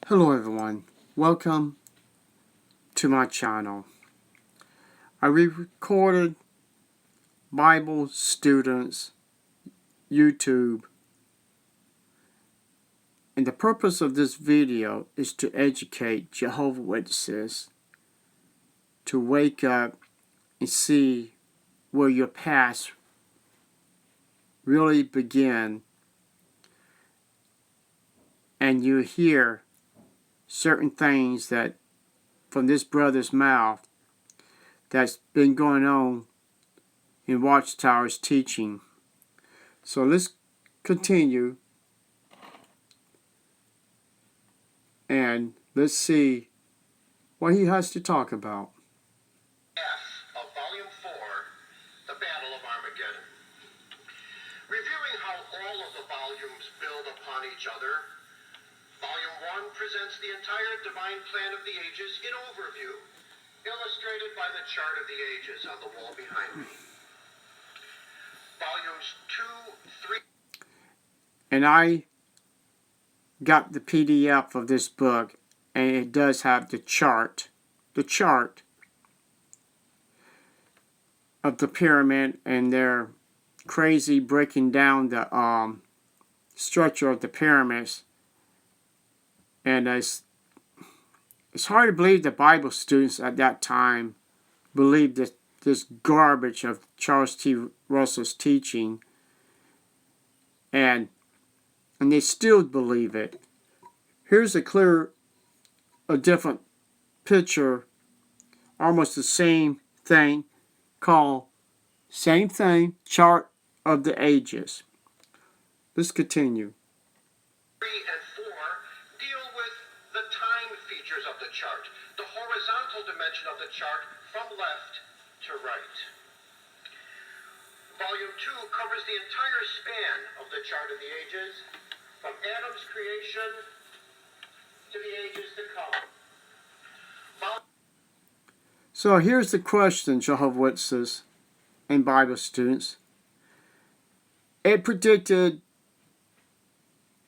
Hello everyone, welcome to my channel. I recorded Bible students YouTube, and the purpose of this video is to educate Jehovah Witnesses to wake up and see where your past really began, and you hear certain things that from this brother's mouth that's been going on in Watchtower's teaching. So let's continue and let's see what he has to talk about. Of Volume 4, The Battle of Armageddon. Reviewing how all of the volumes build upon each other, Volume 1 presents the entire divine plan of the ages in overview, illustrated by the chart of the ages on the wall behind me. Volumes 2, 3... And I got the PDF of this book, and it does have the chart of the pyramid, and they're crazy breaking down the structure of the pyramids. And it's hard to believe the Bible students at that time believed this garbage of Charles T. Russell's teaching, and they still believe it. Here's a different picture, almost the same thing, called same thing, Chart of the Ages. Let's continue. 3 and 4 deal with the time features of the chart, the horizontal dimension of the chart from left to right. Volume 2 covers the entire span of the chart of the ages, from Adam's creation to the ages to come. So here's the question, Jehovah Witnesses and Bible students. It predicted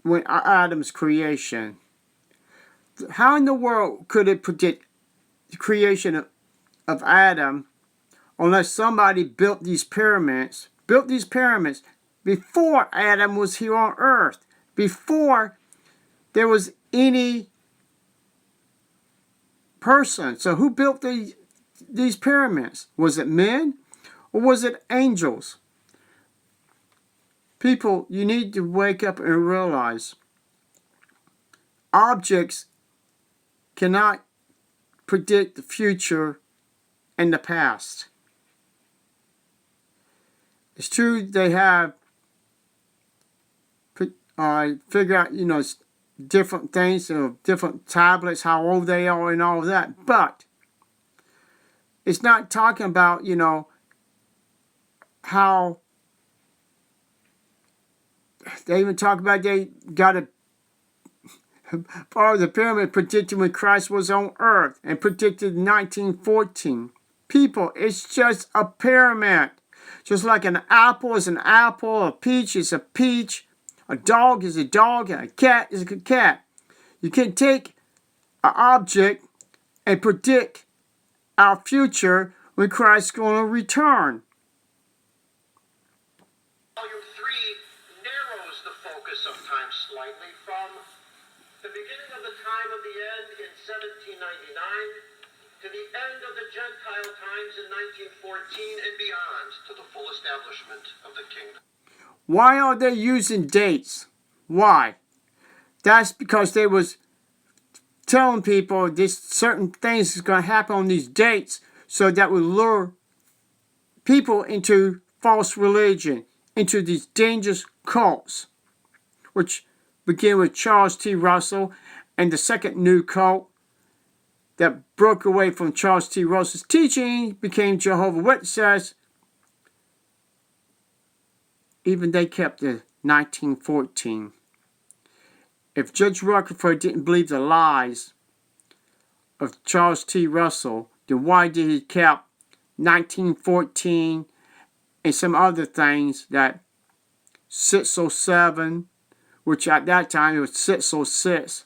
when Adam's creation. How in the world could it predict the creation of Adam unless somebody built these pyramids before Adam was here on earth, before there was any person? So who built these pyramids? Was it men or was it angels? People, you need to wake up and realize objects cannot predict the future and the past. It's true they have figure out, different things, different tablets, how old they are and all of that, but it's not talking about, how they even talk about they got a part of the pyramid predicted when Christ was on earth and predicted 1914. People, it's just a pyramid. Just like an apple is an apple, a peach is a peach, a dog is a dog, and a cat is a cat. You can take an object and predict our future when Christ's going to return. Volume 3 narrows the focus of time slightly from the beginning of the time of the end in 1799 to the end of the Gentile times in 1914 and beyond to the full establishment of the kingdom. Why are they using dates? Why? That's because they was telling people this certain things is going to happen on these dates, so that would lure people into false religion, into these dangerous cults, which begin with Charles T. Russell, and the second new cult that broke away from Charles T. Russell's teaching became Jehovah Witnesses. Even they kept the 1914. If Judge Rutherford didn't believe the lies of Charles T. Russell, then why did he keep 1914 and some other things, that 607, which at that time it was 606,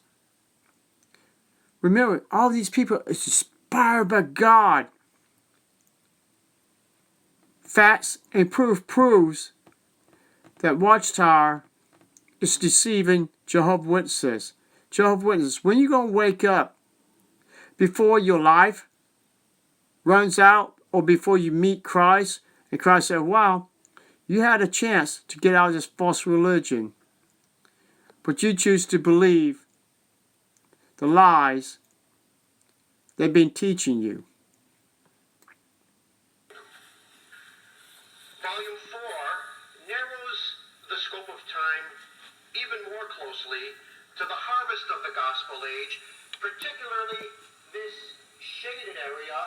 Remember, all these people is inspired by God. Facts and proof proves that Watchtower is deceiving Jehovah's Witnesses. Jehovah's Witnesses, when you going to wake up before your life runs out or before you meet Christ, and Christ said, wow, you had a chance to get out of this false religion, but you choose to believe the lies they've been teaching you. Volume 4 narrows the scope of time even more closely to the harvest of the gospel age, particularly this shaded area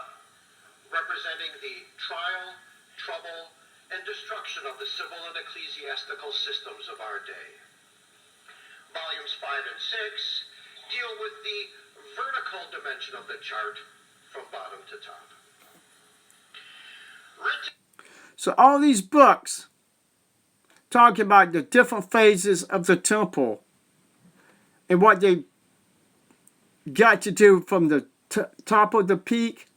representing the trial, trouble, and destruction of the civil and ecclesiastical systems of our day. Volumes 5 and 6 deal with the vertical dimension of the chart from bottom to top. So all these books talking about the different phases of the temple and what they got to do from the top of the peak,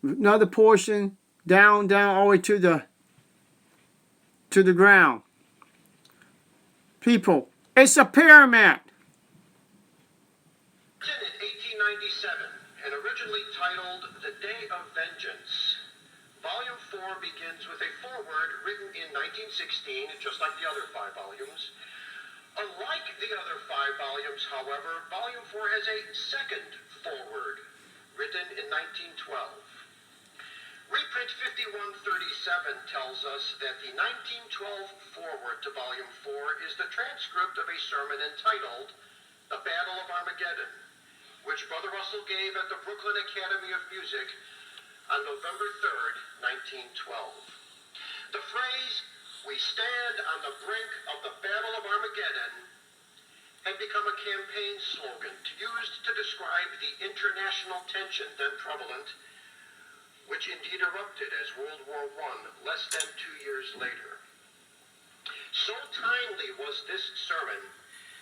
another portion, down, all the way to the ground. People, it's a pyramid. Written in 1897 and originally titled The Day of Vengeance, Volume 4 begins with a foreword written in 1916, just like the other 5 volumes. Unlike the other 5 volumes, however, Volume 4 has a second foreword written in 1912. Reprint 5137 tells us that the 1912 foreword to Volume 4 is the transcript of a sermon entitled The Battle of Armageddon, which Brother Russell gave at the Brooklyn Academy of Music on November 3rd, 1912. The phrase, "We stand on the brink of the Battle of Armageddon," had become a campaign slogan used to describe the international tension then prevalent, which indeed erupted as World War I less than 2 years later. So timely was this sermon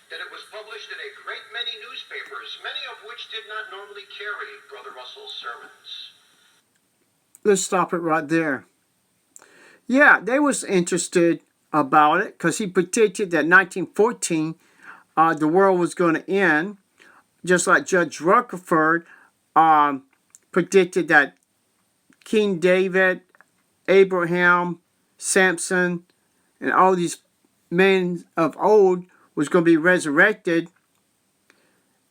that it was published in a great many newspapers, many of which did not normally carry Brother Russell's sermons. Let's stop it right there. Yeah, they was interested about it because he predicted that 1914 the world was going to end, just like Judge Rutherford predicted that King David, Abraham, Samson, and all these men of old was going to be resurrected,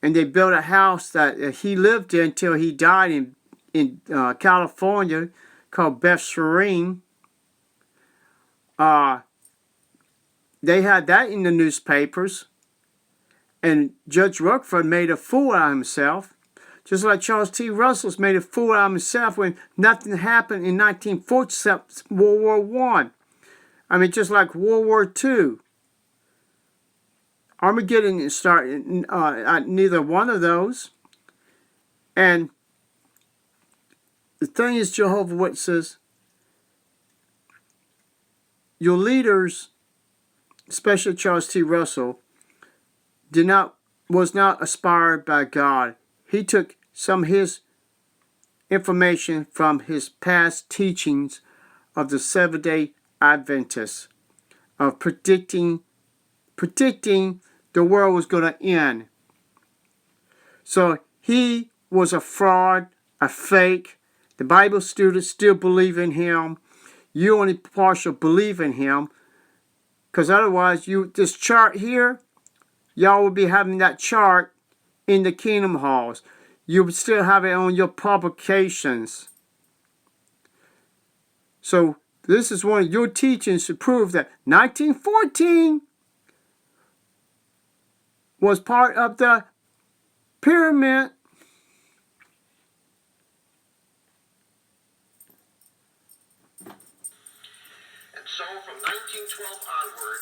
and they built a house that he lived in until he died in California called Beth Sherim. They had that in the newspapers, and Judge Rutherford made a fool out of himself, just like Charles T. Russell's made a fool out of himself when nothing happened in 1940 except World War I. I mean, just like World War II. Armageddon didn't start at neither one of those. And the thing is, Jehovah's Witnesses, your leaders, especially Charles T. Russell, was not inspired by God. He took some of his information from his past teachings of the Seventh-day Adventists, of predicting the world was going to end. So he was a fraud, a fake. The Bible students still believe in him. You only partial believe in him, because otherwise, this chart here, y'all will be having that chart in the Kingdom Halls. You would still have it on your publications. So this is one of your teachings to prove that 1914 was part of the pyramid. And so from 1912 onward,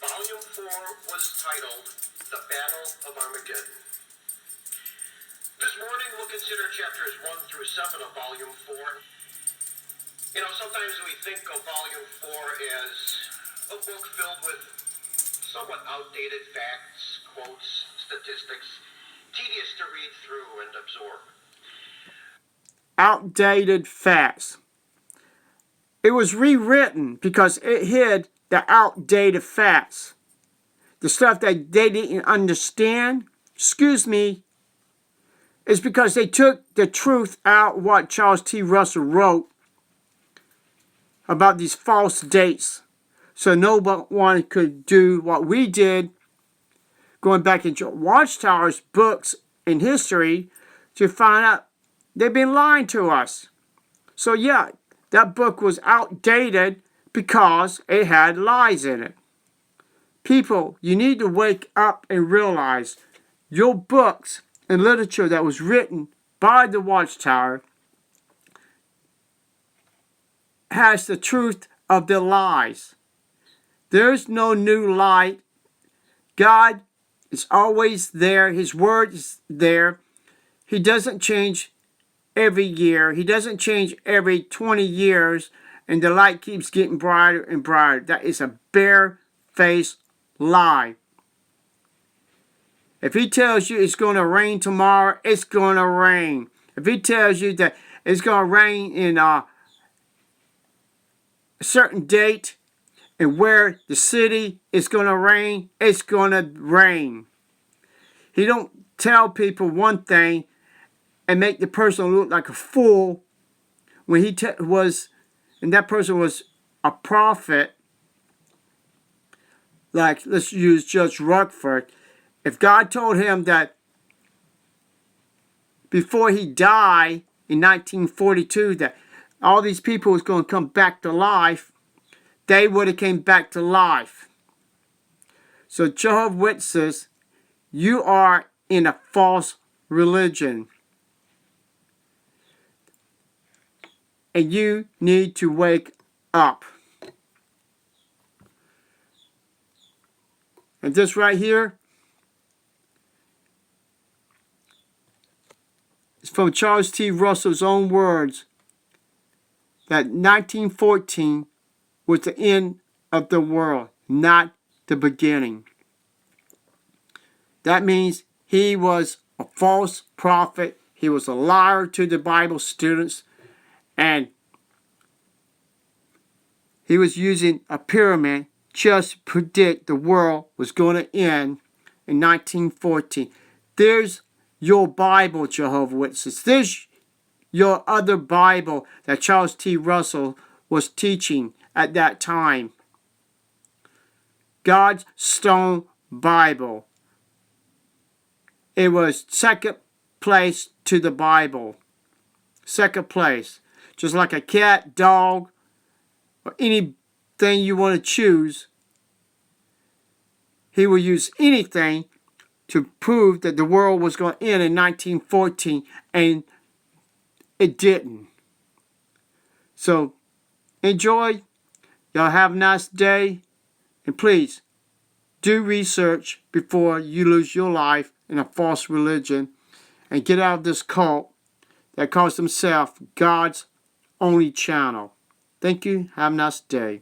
Volume 4 was titled The Battle of Armageddon. This morning we'll consider chapters 1 through 7 of Volume 4. You know, sometimes we think of Volume 4 as a book filled with somewhat outdated facts, quotes, statistics, tedious to read through and absorb. Outdated facts. It was rewritten because it hid the outdated facts. The stuff that they didn't understand, is because they took the truth out what Charles T. Russell wrote about these false dates. So no one could do what we did, going back into Watchtowers books in history to find out they've been lying to us. So yeah, that book was outdated because it had lies in it. People, you need to wake up and realize your books and literature that was written by the Watchtower has the truth of the lies. There's no new light. God is always there. His word is there. He doesn't change every year. He doesn't change every 20 years, and the light keeps getting brighter and brighter. That is a bare-faced lie. If he tells you it's going to rain tomorrow, it's going to rain. If he tells you that it's going to rain in a certain date and where the city is going to rain, it's going to rain. He don't tell people one thing and make the person look like a fool when he and that person was a prophet. Like, let's use Judge Ruckford. If God told him that before he died in 1942 that all these people was going to come back to life, they would have came back to life. So Jehovah's Witnesses, you are in a false religion. And you need to wake up. And this right here is from Charles T. Russell's own words, that 1914 was the end of the world, not the beginning. That means he was a false prophet. He was a liar to the Bible students. And he was using a pyramid just to predict the world was going to end in 1914. There's your Bible, Jehovah's Witnesses. There's your other Bible that Charles T. Russell was teaching at that time. God's Stone Bible. It was second place to the Bible. Second place. Just like a cat, dog, or anything you want to choose. He will use anything to prove that the world was going to end in 1914, and it didn't. So, enjoy. Y'all have a nice day. And please, do research before you lose your life in a false religion. And get out of this cult that calls himself God's only channel. Thank you. Have a nice day.